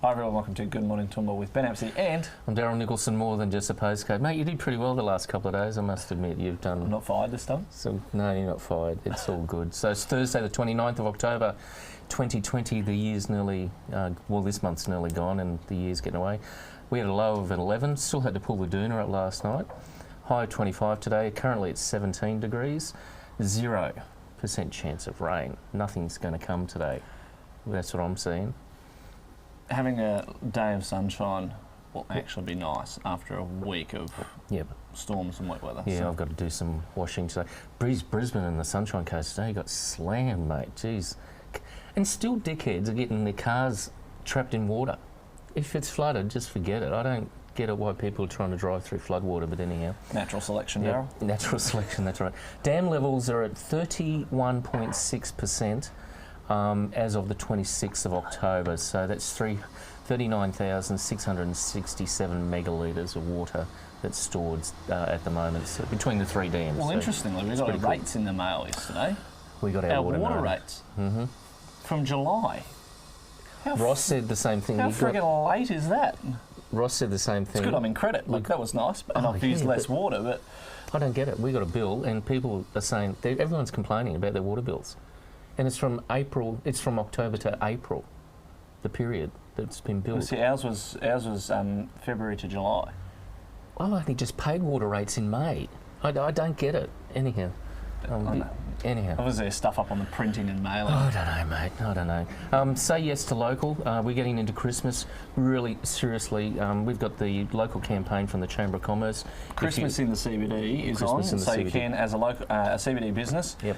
Hi everyone, welcome to Good Morning Toowoomba with Ben Apsley and... I'm Daryl Nicholson, more than just a postcode. Mate, you did pretty well the last couple of days, I must admit. You've done... I'm not fired this time? No, you're not fired. It's all good. So it's Thursday the 29th of October 2020. The year's nearly... this month's nearly gone and the year's getting away. We had a low of 11, still had to pull the doona up last night. High of 25 today, currently it's 17 degrees. 0% chance of rain. Nothing's going to come today. That's what I'm seeing. Having a day of sunshine will actually be nice after a week of storms and wet weather. Yeah, so. I've got to do some washing today. Brisbane and the Sunshine Coast today got slammed, mate. Jeez. And still dickheads are getting their cars trapped in water. If it's flooded, just forget it. I don't get it why people are trying to drive through floodwater, but anyhow. Natural selection, Daryl. Natural selection, that's right. Dam levels are at 31.6%. As of the 26th of October, so that's 39,667 megalitres of water that's stored at the moment, so between the three dams. Well, so interestingly, we got our rates in the mail yesterday. We got our water rates from July. Ross said the same thing. How friggin' late is that? Ross said the same thing. It's good I'm in credit. Look, that was nice, and I've used less water, but... I don't get it. We got a bill, and people are saying... Everyone's complaining about their water bills. And it's from October to April, the period that's been billed. Well, see, ours was February to July. I've only just paid water rates in May. I don't get it. Anyhow. Was there stuff up on the printing and mailing? I don't know, mate. I don't know. Say yes to local. We're getting into Christmas. Really, seriously, we've got the local campaign from the Chamber of Commerce. Christmas in the CBD is on, so you can, as a local a CBD business, you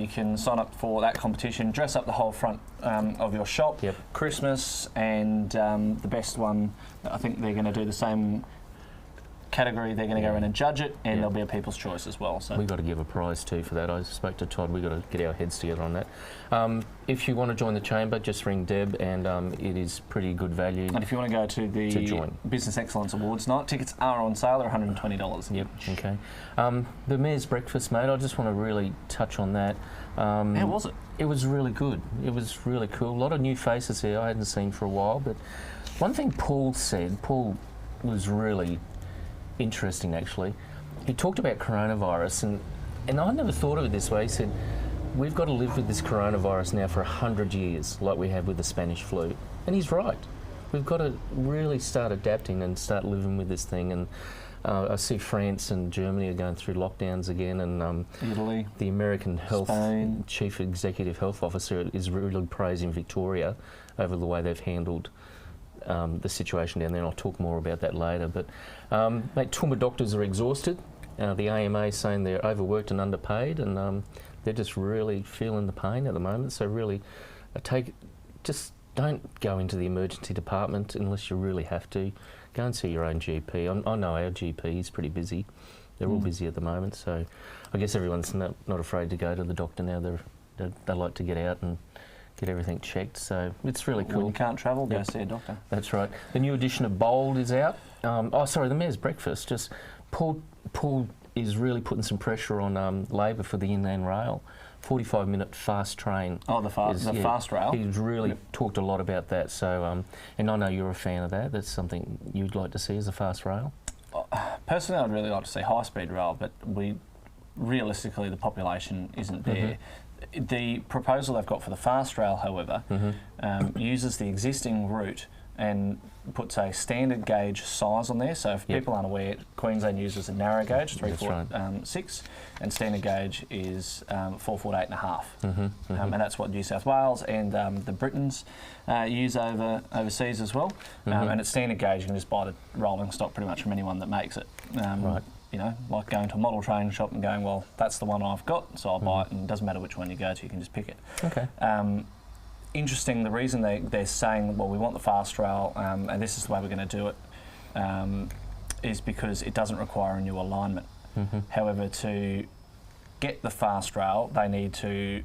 can sign up for that competition, dress up the whole front of your shop. Christmas, and the best one, I think they're going to do the same category. They're going to go in and judge it, and there'll be a People's Choice as well. So we've got to give a prize too for that. I spoke to Todd. We've got to get our heads together on that. If you want to join the chamber, just ring Deb, and it is pretty good value. And if you want to go to the Business Excellence Awards night, tickets are on sale. They're $120. Yep. Okay. The Mayor's Breakfast, mate. I just want to really touch on that. How was it? It was really good. It was really cool. A lot of new faces here I hadn't seen for a while. But one thing Paul said, Paul was really interesting, actually. He talked about coronavirus, and I never thought of it this way. He said, we've got to live with this coronavirus now for 100 years, like we have with the Spanish flu. And he's right. We've got to really start adapting and start living with this thing. And I see France and Germany are going through lockdowns again, and Italy, the American Chief Executive Health Officer is really praising Victoria over the way they've handled the situation down there, and I'll talk more about that later. But mate, Toowoomba doctors are exhausted. The AMA is saying they're overworked and underpaid, and they're just really feeling the pain at the moment. So really, just don't go into the emergency department unless you really have to. Go and see your own GP. I know our GP is pretty busy. They're all busy at the moment, so I guess everyone's not afraid to go to the doctor now. They like to get out and get everything checked, so it's really cool. When you can't travel, go see a doctor. That's right. The new edition of Bold is out. The Mayor's Breakfast. Just Paul is really putting some pressure on Labor for the Inland Rail. 45-minute fast train. Oh, the fast rail. He's really talked a lot about that. So, and I know you're a fan of that. That's something you'd like to see as a fast rail. Personally, I'd really like to see high-speed rail, but realistically, the population isn't there. The proposal they've got for the fast rail, however, uses the existing route and puts a standard gauge size on there. So if people aren't aware, Queensland uses a narrow gauge, 3 foot 6, and standard gauge is 4 foot 8.5. And that's what New South Wales and the Britons use overseas as well. And it's standard gauge. You can just buy the rolling stock pretty much from anyone that makes it. You know, like going to a model train shop and going, well, that's the one I've got, so I'll buy it, and it doesn't matter which one you go to, you can just pick it. Okay. Interesting, the reason they're saying, well, we want the fast rail, and this is the way we're going to do it, is because it doesn't require a new alignment. However, to get the fast rail, they need to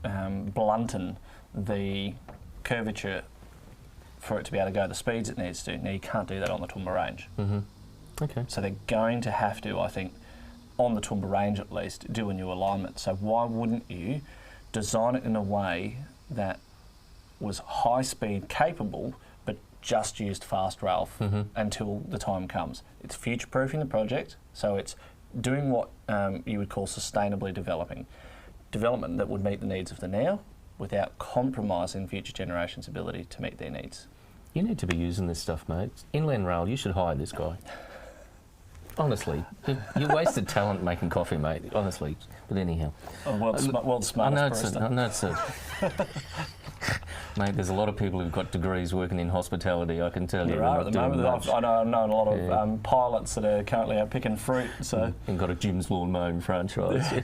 blunten the curvature for it to be able to go the speeds it needs to. Now, you can't do that on the Toowoomba Range. Okay. So they're going to have to, I think, on the Toowoomba Range at least, do a new alignment. So why wouldn't you design it in a way that was high speed capable but just used fast rail until the time comes. It's future-proofing the project, so it's doing what you would call sustainably development that would meet the needs of the now without compromising future generations' ability to meet their needs. You need to be using this stuff, mate. Inland Rail, you should hire this guy. Honestly, you wasted talent making coffee, mate. Honestly, but anyhow. Oh, world's smartest barista. I know it's mate, there's a lot of people who've got degrees working in hospitality, I can tell you. There are at the moment. I know a lot of pilots that are currently out picking fruit. So and got a Jim's Lawn Mowing franchise.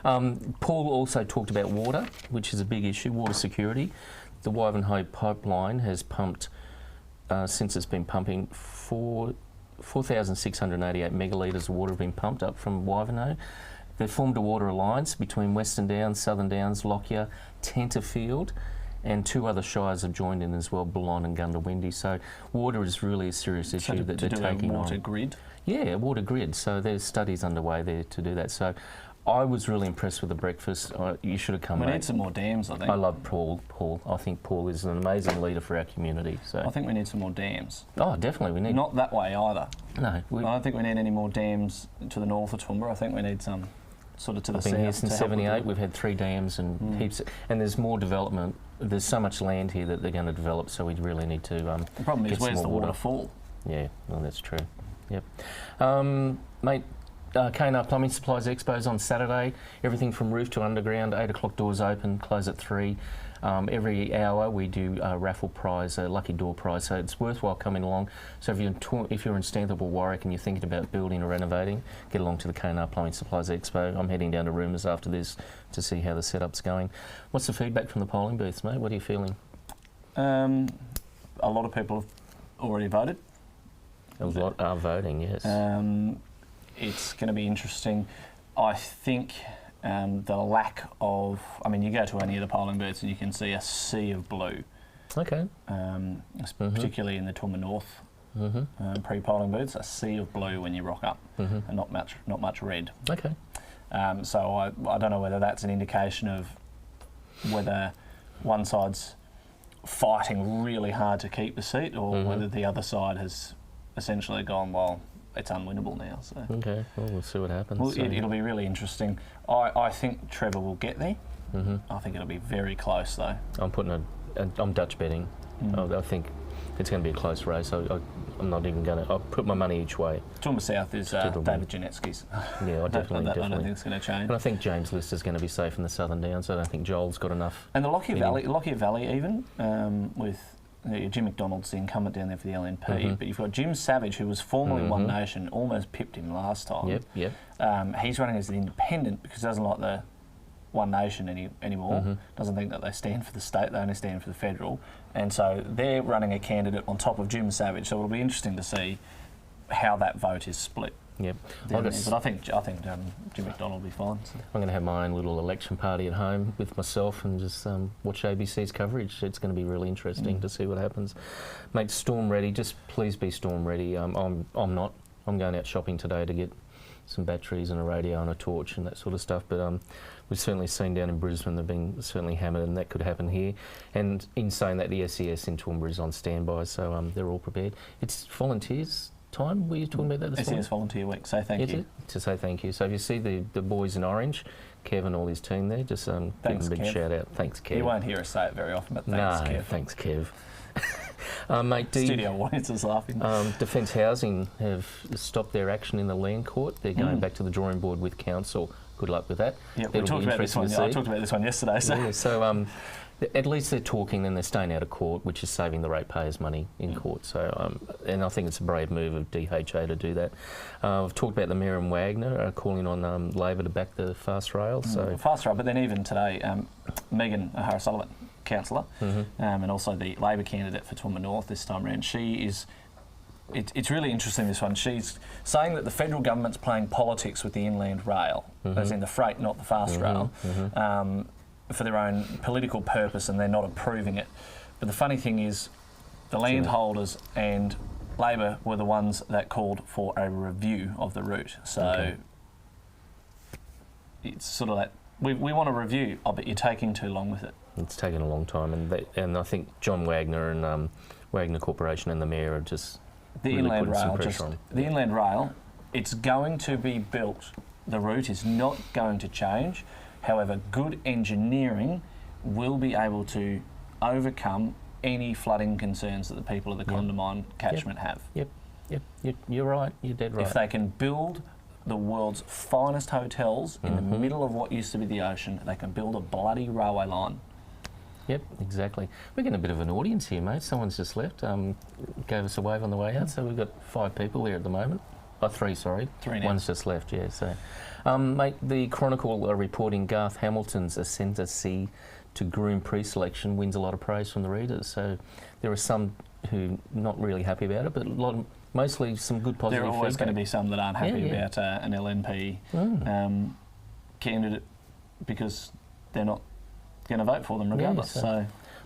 Paul also talked about water, which is a big issue, water security. The Wivenhoe pipeline has pumped, since it's been pumping, 4,688 megalitres of water have been pumped up from Wivenhoe. They've formed a water alliance between Western Downs, Southern Downs, Lockyer, Tenterfield, and 2 other shires have joined in as well, Boulogne and Gundawindi. So water is really a serious issue that they're taking on. Water grid? Yeah, a water grid. So there's studies underway there to do that. So I was really impressed with the breakfast. You should have come. We need some more dams, I think. I love Paul. I think Paul is an amazing leader for our community. So I think we need some more dams. Oh, definitely we need. Not that way either. No, I don't think we need any more dams to the north of Toowoomba. I think we need some sort of to the south. I've been here since '78. We've had 3 dams and heaps, and there's more development. There's so much land here that they're going to develop. So we really need to. The problem is where's the waterfall? Yeah, well that's true. Yep, mate. K&R Plumbing Supplies Expo's on Saturday. Everything from roof to underground. 8 o'clock doors open, close at 3. Every hour we do a raffle prize, a lucky door prize. So it's worthwhile coming along. So if you're in Stanthorpe or Warwick and you're thinking about building or renovating, get along to the K&R Plumbing Supplies Expo. I'm heading down to Rumours after this to see how the setup's going. What's the feedback from the polling booths, mate? What are you feeling? A lot of people have already voted. A lot are voting, yes. It's going to be interesting. I think the lack of... I mean, you go to any of the polling booths and you can see a sea of blue. Okay. Particularly in the Toowoomba North pre-polling booths, a sea of blue when you rock up, and not much red. Okay. So I don't know whether that's an indication of whether one side's fighting really hard to keep the seat, or whether the other side has essentially gone, well, it's unwinnable now. So. Okay, well, we'll see what happens. Well, it'll be really interesting. I think Trevor will get there. I think it'll be very close, though. I'm Dutch betting. I think it's going to be a close race. I'm not even going to... I'll put my money each way. Toowoomba South is David Janetsky's. Yeah, I definitely. I don't think it's going to change. And I think James Lister's going to be safe in the Southern Downs. I don't think Joel's got enough. And the Lockyer Valley even, with... Jim McDonald's the incumbent down there for the LNP, but you've got Jim Savage, who was formerly One Nation, almost pipped him last time. Yep. He's running as an independent because he doesn't like the One Nation anymore. Doesn't think that they stand for the state, they only stand for the federal. And so they're running a candidate on top of Jim Savage, so it'll be interesting to see how that vote is split. Yep. But I think Jim McDonald will be fine. So. I'm going to have my own little election party at home with myself and just watch ABC's coverage. It's going to be really interesting to see what happens. Mate, storm ready. Just please be storm ready. I'm not. I'm going out shopping today to get some batteries and a radio and a torch and that sort of stuff. But we've certainly seen down in Brisbane they've been certainly hammered, and that could happen here. And in saying that, the SES in Toowoomba is on standby, so they're all prepared. It's volunteers time. Were you talking about that this morning? SES Volunteer Week. Say thank you. To say thank you. So if you see the boys in orange, Kev and all his team there, just give them a big shout out. Thanks, Kev. You won't hear us say it very often, but thanks, Kev. Thanks, Kev. Mate, Studio audience is laughing. Defence Housing have stopped their action in the land court. They're going back to the drawing board with council. Good luck with that. Yeah, we talked about this one. I talked about this one yesterday. So. Yeah, so at least they're talking and they're staying out of court, which is saving the ratepayers money in court. So, and I think it's a brave move of DHA to do that. I've talked about the Mayor and Wagner calling on Labor to back the fast rail. So fast rail, but then even today, Megan O'Hara-Sullivan, councillor, and also the Labor candidate for Toowoomba North this time around, she is... It's really interesting, this one. She's saying that the federal government's playing politics with the inland rail, as in the freight, not the fast rail, for their own political purpose, and they're not approving it. But the funny thing is, the landholders and Labor were the ones that called for a review of the route. So it's sort of like, we want a review, but you're taking too long with it. It's taken a long time, and I think John Wagner and Wagner Corporation and the Mayor are just the really Inland putting some Rail, pressure on. the Inland Rail, it's going to be built. The route is not going to change. However, good engineering will be able to overcome any flooding concerns that the people of the Condamine catchment have. Yep. You're right. You're dead right. If they can build the world's finest hotels in the middle of what used to be the ocean, they can build a bloody railway line. Yep, exactly. We're getting a bit of an audience here, mate. Someone's just left. Gave us a wave on the way out, so we've got 5 people here at the moment. Oh, 3, sorry. 3 now. One's just left, yeah. So, mate, the Chronicle are reporting Garth Hamilton's ascendancy to groom pre-selection wins a lot of praise from the readers. So there are some who not really happy about it, but mostly some good positive There are always feedback. going to be some that aren't happy about an LNP candidate because they're not going to vote for them regardless.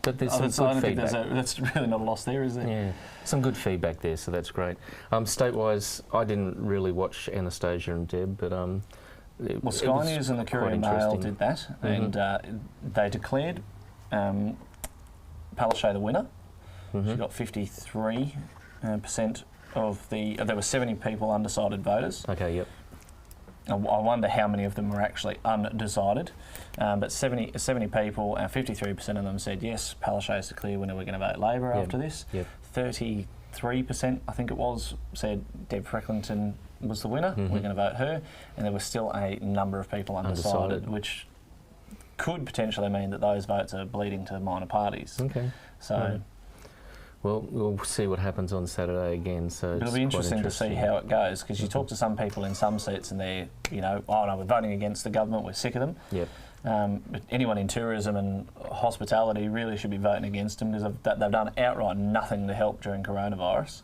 But there's some I don't good think feedback. that's really not a loss there, is there? Yeah, some good feedback there, so that's great. State-wise, I didn't really watch Anastasia and Deb, but well, Sky News and the Courier Mail did that, and they declared Palaszczuk the winner. She got 53% of the. There were 70 people undecided voters. Okay, yep. I wonder how many of them were actually undecided, but 70 people, 53% of them said yes, Palaszczuk is the clear winner, we're going to vote Labor after this. 33%, I think it was, said Deb Frecklington was the winner, we're going to vote her, and there was still a number of people undecided, which could potentially mean that those votes are bleeding to minor parties. Okay. So. Well, we'll see what happens on Saturday again. So it'll be interesting to see how it goes, because you talk to some people in some seats and they're, oh no, we're voting against the government, we're sick of them. Yep. But anyone in tourism and hospitality really should be voting against them, because they've done outright nothing to help during coronavirus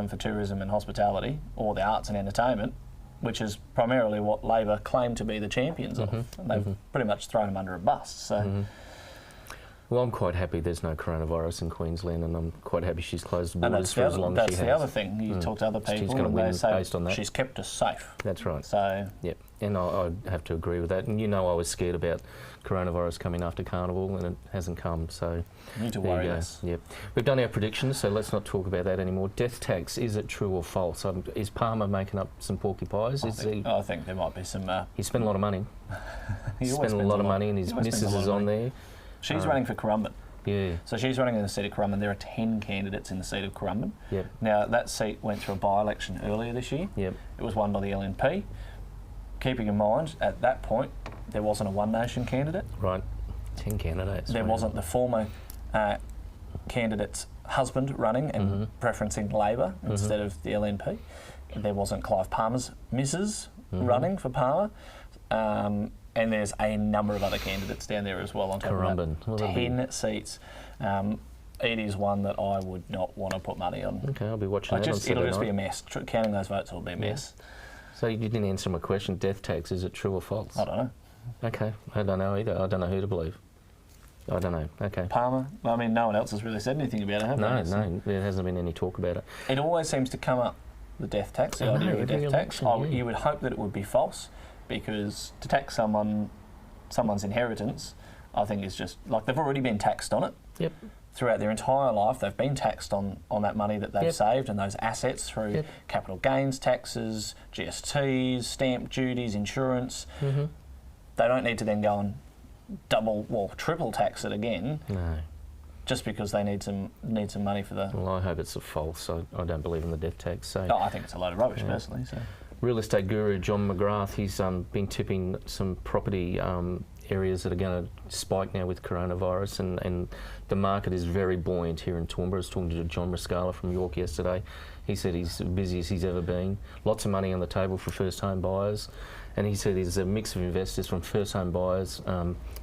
for tourism and hospitality, or the arts and entertainment, which is primarily what Labor claim to be the champions of. And they've pretty much thrown them under a bus. So. Well, I'm quite happy there's no coronavirus in Queensland, and I'm quite happy she's closed the borders for as long as she has. That's the other thing. You talk to other people and they say based on that. She's kept us safe. That's right. So yep, and I have to agree with that. And I was scared about coronavirus coming after Carnival, and it hasn't come. So you need to worry less. Yep, we've done our predictions, so let's not talk about that anymore. Death tax, is it true or false? Is Palmer making up some porky pies? I think there might be some. He spent a lot of money. He spent a lot of money, and his missus is on there. She's running for Currumbin. Yeah. So she's running in the seat of Currumbin. There are 10 candidates in the seat of Currumbin. Yep. Now, that seat went through a by-election earlier this year. Yep. It was won by the LNP. Keeping in mind, at that point, there wasn't a One Nation candidate. Right. 10 candidates. There wasn't the former candidate's husband running and preferencing Labor instead of the LNP. There wasn't Clive Palmer's missus running for Palmer. And there's a number of other candidates down there as well on top of that. 10 seats. It is one that I would not want to put money on. Okay, I'll be watching that on Saturday It'll just night. be a mess. Counting those votes will be a mess. So you didn't answer my question. Death tax, is it true or false? I don't know. Okay, I don't know either. I don't know who to believe. I don't know. Okay. Palmer? I mean, no one else has really said anything about it, have they? No, there hasn't been any talk about it. It always seems to come up, the death tax, the idea of a death tax. You would hope that it would be false, because to tax someone's inheritance, I think is just, like, they've already been taxed on it. Yep. Throughout their entire life, they've been taxed on that money that they've saved and those assets through capital gains taxes, GSTs, stamp duties, insurance. They don't need to then go and triple tax it again. No. Just because they need some money for the. Well, I hope it's a false. I don't believe in the death tax. So. I think it's a load of rubbish personally. So. Real estate guru John McGrath, he's been tipping some property areas that are going to spike now with coronavirus, and the market is very buoyant here in Toowoomba. I was talking to John Rascala from York yesterday. He said he's as busy as he's ever been. Lots of money on the table for first home buyers, and he said there's a mix of investors from first home buyers,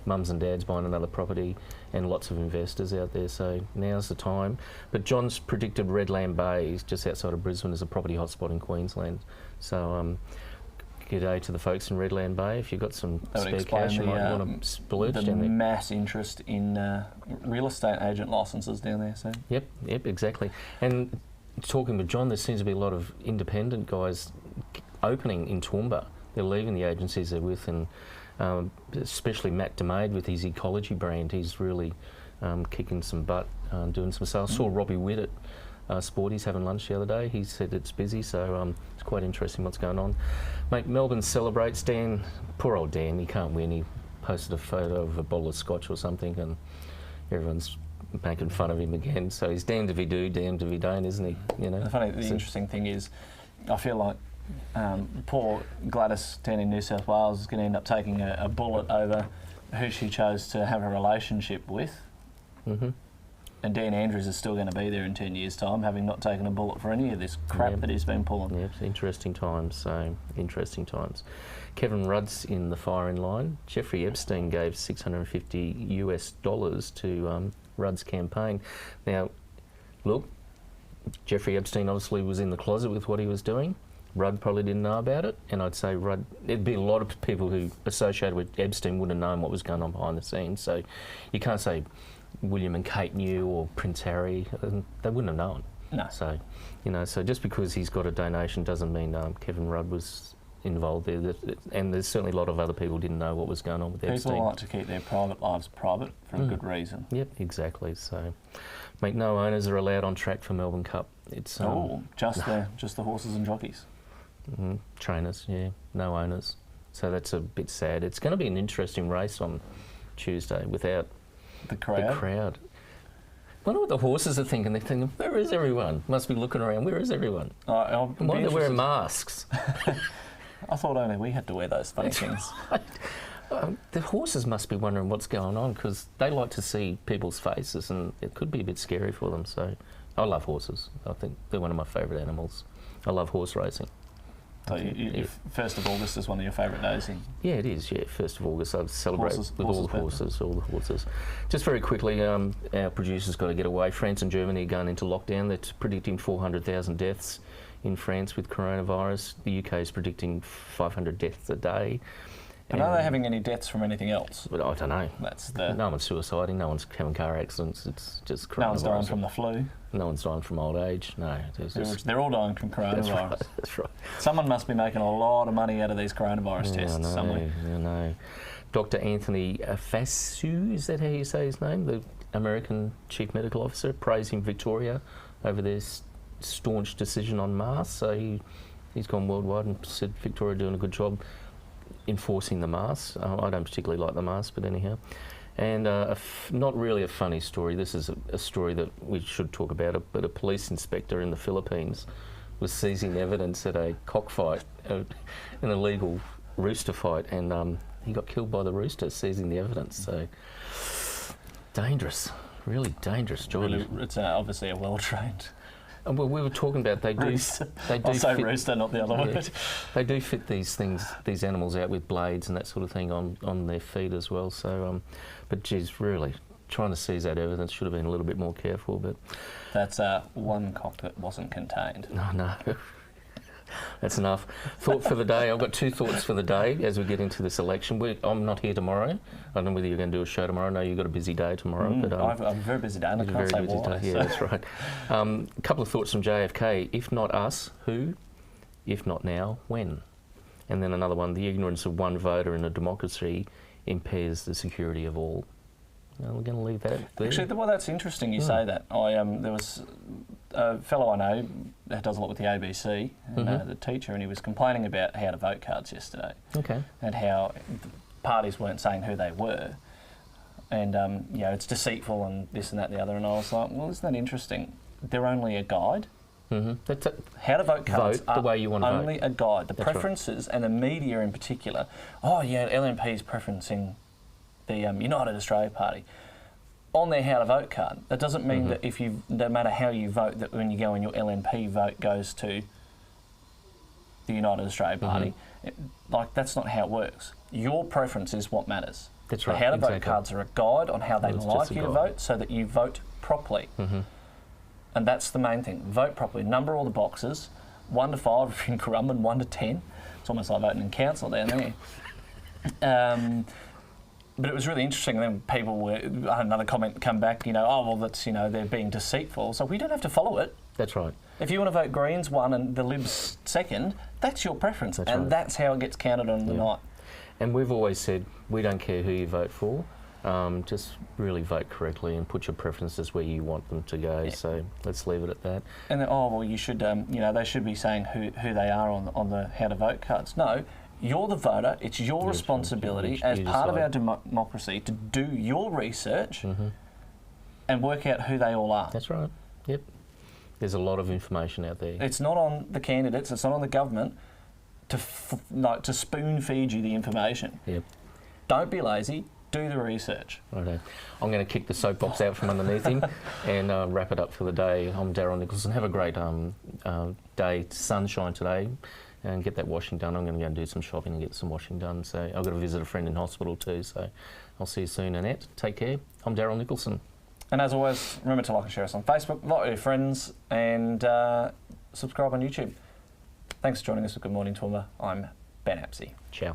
mums and dads buying another property, and lots of investors out there. So now's the time. But John's predicted Redland Bay, just outside of Brisbane, is a property hotspot in Queensland. So g'day to the folks in Redland Bay. If you've got some spare cash, you might want to splurge down there. The mass interest in real estate agent licences down there. So. Yep, exactly. And talking with John, there seems to be a lot of independent guys opening in Toowoomba. They're leaving the agencies they're with, and especially Matt DeMade with his ecology brand. He's really kicking some butt doing some sales. Saw Robbie Witt at Sporties having lunch the other day. He said it's busy, so it's quite interesting what's going on. Mate, Melbourne celebrates. Dan, poor old Dan, he can't win. He posted a photo of a bottle of scotch or something, and everyone's making fun of him again. So he's damned if he do, damned if he don't, isn't he? You know. The interesting thing is, I feel like poor Gladys down in New South Wales is going to end up taking a bullet over who she chose to have a relationship with. Mm-hmm. And Dan Andrews is still going to be there in 10 years' time, having not taken a bullet for any of this crap that he's been pulling. Yep, interesting times, so interesting times. Kevin Rudd's in the firing line. Jeffrey Epstein gave $650 to Rudd's campaign. Now, look, Jeffrey Epstein obviously was in the closet with what he was doing. Rudd probably didn't know about it, and I'd say Rudd, there'd be a lot of people who associated with Epstein wouldn't have known what was going on behind the scenes, so you can't say William and Kate knew or Prince Harry, they wouldn't have known. No. So, you know, so just because he's got a donation doesn't mean Kevin Rudd was involved there. And there's certainly a lot of other people who didn't know what was going on with Epstein. People like to keep their private lives private for a good reason. Yep, exactly. So, mate, no owners are allowed on track for Melbourne Cup. It's just the horses and jockeys. Trainers, yeah, no owners. So that's a bit sad. It's going to be an interesting race on Tuesday without the crowd. Wonder what the horses are thinking. They're thinking, where is everyone? Must be looking around. Where is everyone? Why are they wearing masks? I thought only we had to wear those funny things. The horses must be wondering what's going on because they like to see people's faces, and it could be a bit scary for them. So, I love horses. I think they're one of my favourite animals. I love horse racing. So, 1st of August is one of your favourite days? Yeah, it is. Yeah, 1st of August. I celebrate with all the horses. Just very quickly, our producers got to get away. France and Germany are going into lockdown. They're predicting 400,000 deaths in France with coronavirus. The UK is predicting 500 deaths a day. But are they having any deaths from anything else? But I don't know. No one's suiciding, no one's having car accidents, it's just coronavirus. No one's dying from the flu? No one's dying from old age, no. They're all dying from coronavirus. That's right. Someone must be making a lot of money out of these coronavirus tests somewhere. I know. Dr. Anthony Fauci, is that how you say his name? The American Chief Medical Officer, praising Victoria over their staunch decision on masks. So he's gone worldwide and said Victoria doing a good job enforcing the masks. I don't particularly like the masks, but anyhow. And not really a funny story. This is a story that we should talk about, but a police inspector in the Philippines was seizing evidence at a cockfight, an illegal rooster fight, and he got killed by the rooster seizing the evidence. So dangerous, really dangerous, George. It's obviously a well-trained. Well, we were talking about they do. I'll say rooster, not the other word. They do fit these animals out with blades and that sort of thing on their feet as well. So, but geez, really trying to seize that evidence should have been a little bit more careful. But that's one cock that wasn't contained. No. That's enough. Thought for the day. I've got 2 thoughts for the day as we get into this election. I'm not here tomorrow. I don't know whether you're going to do a show tomorrow. I know you've got a busy day tomorrow. But I have a very busy day, and I can't say why. Yeah, that's right. A couple of thoughts from JFK. If not us, who? If not now, when? And then another one. The ignorance of one voter in a democracy impairs the security of all. We're going to leave that there. Actually, well, that's interesting you say that. There was a fellow I know that does a lot with the ABC, the teacher, and he was complaining about how to vote cards yesterday. Okay. And how parties weren't saying who they were. And, it's deceitful and this and that and the other. And I was like, well, isn't that interesting? They're only a guide. That's how to vote cards the way you want to only a guide. The preferences and the media in particular. LNP's preferencing the United Australia Party on their how to vote card. That doesn't mean that no matter how you vote, that when you go and your LNP vote goes to the United Australia Party. That's not how it works. Your preference is what matters. That's right. The how to vote cards are a guide on how they'd like you to vote so that you vote properly. And that's the main thing. Vote properly. Number all the boxes. 1 to 5 if you're in Currumbin, 1 to 10. It's almost like voting in council down there. But it was really interesting. And then I had another comment come back, that's, they're being deceitful. So we don't have to follow it. That's right. If you want to vote Greens 1 and the Libs 2nd, that's your preference. That's how it gets counted on the night. And we've always said, we don't care who you vote for. Just really vote correctly and put your preferences where you want them to go. Yeah. So let's leave it at that. And you should, they should be saying who they are on the how to vote cards. No, you're the voter. It's your responsibility as part of our democracy to do your research and work out who they all are. That's right. Yep. There's a lot of information out there. It's not on the candidates. It's not on the government to spoon feed you the information. Yep. Don't be lazy. Do the research. Righto. I'm going to kick the soapbox out from underneath him and wrap it up for the day. I'm Daryl Nicholson. Have a great day, sunshine today, and get that washing done. I'm going to go and do some shopping and get some washing done. So I've got to visit a friend in hospital too. So I'll see you soon, Annette. Take care. I'm Daryl Nicholson. And as always, remember to like and share us on Facebook, like with your friends, and subscribe on YouTube. Thanks for joining us at Good Morning Toowoomba. I'm Ben Apsey. Ciao.